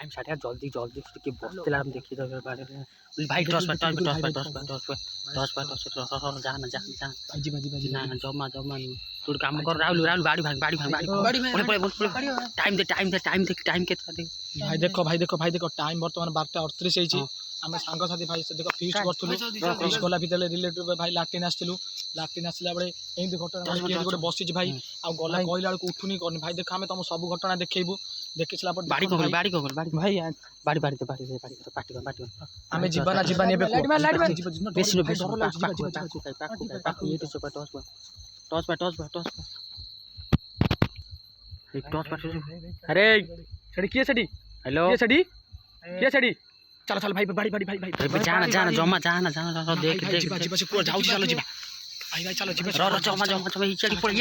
time साढ़े जल्दी जल्दी के बसला हम देखी दो भाई टॉस पर जाना ना जमा जमा तू काम कर राहुल राहुल बाड़ी भाग टाइम के भाई देखो टाइम बर्तमान 12:38 आम सांग साथी भाई से देख फिस्ट करूँ फिस्ट कला भितर रिलेटिव भाई लाट्रिन आसलु लाट्रिन आसला बेले एमती घटना गोटे बसी भाई आ गला कहला बेलू उठुनी करनी भाई देख आम तुम सब घटना देखू देखी सारा भाई आम जीवाना जीवानी अरे छड़ी किए छड़ी हेलो किए छड़ी चलो चलो भाई बाड़ी बाड़ी भाई भाई जाना जमा जाना देख देख जाऊ चलो जीवा भाई भाई चलो जीवा जमा इचड़ी पड़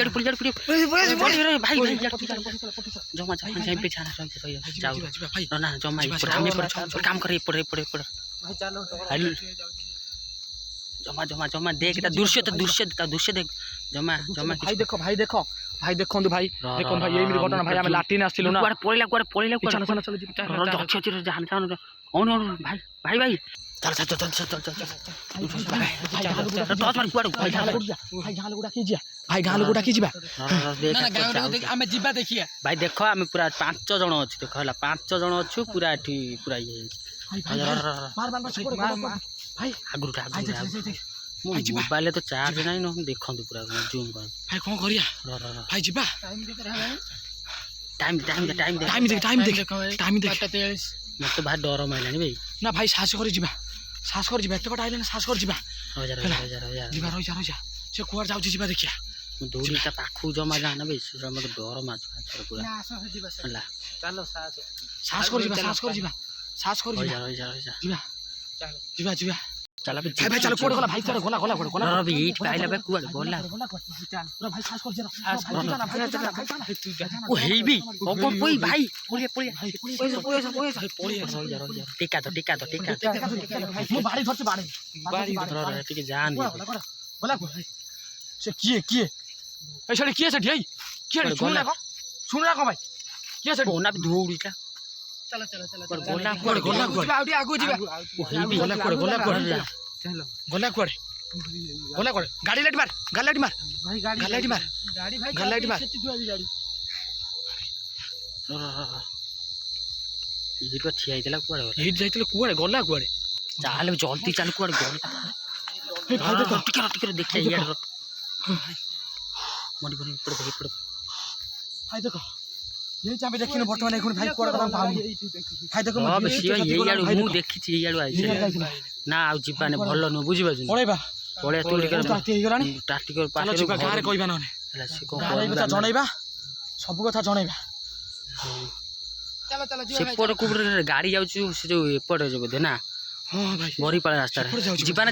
भाई जमा पे जाना जाऊ ना जमा काम करे पड़े भाई चलो जमा देख दृश्य देख जमा भाई देखो भाई देखो भाई ये घटना भाई आम लाट्रिन आसलु ना पड़ेला चलो जान भाई भाई देख आम पूरा 5 जन अच्छे देख है 5 जन अच्छु पूरा पूरा मोबाइल तो चार्ज ना देखो पूरा जूम कर भाई कौन करिया भाई जीवा टाइम देख मत भाई डर माइलानी भाई ना भाई साहस कर एत बट आइलानी साहस कर से कुआर जाऊ जीवा देखिया दौड़ी पाखु जमा जाना भाई मत डर मार पूरा चलो साहस कर जीवा चला भाई चलो कोड गला भाई गला अबे ईट पाइला बे कुआड गला भाई साहस कर ओ हेबी ओ कोई भाई पोलिया टिका तो मु बाड़ी धरछ बाड़ी टिके जान गला से किए ए छड़ी किए छड़ी किए सुन ला भाई किए छड़ी ओना धौड़ीला चलो गोला आगो जीवा हेबी गोला गाड़ी लाइट मार गाड़ी मार हिट ठिया आइतला कुआडे हिट जाइतले कुआडे गला कुआडे चाल जल्दी चाल कुआडे गला टिके देखिए यार मोडी पड़ भाई देखो ये चाबे देखिन वर्तमान एखुन भाई कोड कदम पाऊ भाई देखो अब सियो ये याडू मु देखिछि ये याडू आइছে ना आ जीवाने भलो न बुझि बाजु पळेबा पळे तुडी कर टाटी हे गलानी टाटी कर पाछे जीवा गारे कहबा नने हला से को कथा जणैबा सब कथा जणैबा चलो सेपट कुबरे गाड़ी जाउछु से जो एपट जे बदे ना हां भाई बरीपाला रास्ता रे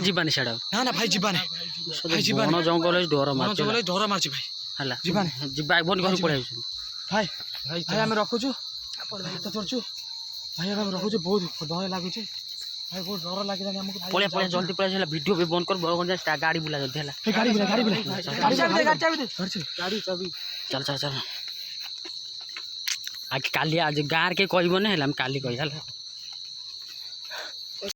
जीवाने सेडा ना भाई जीवाने वन जंगल डर मारछ भाई हला जीवाने जीवा बन घर पड़े भाई हम रखुछु तो चलछु भाई हम रखुछु बहुत डर लागुछु भाई बहुत डर लागिलानी हमको पळे जल्दी पळे वीडियो पे बंद कर बगन जा गाड़ी बुला जल्दी हला गाड़ी चाबी चल आज काली आज गार के कहबो ने हला हम काली कहि हला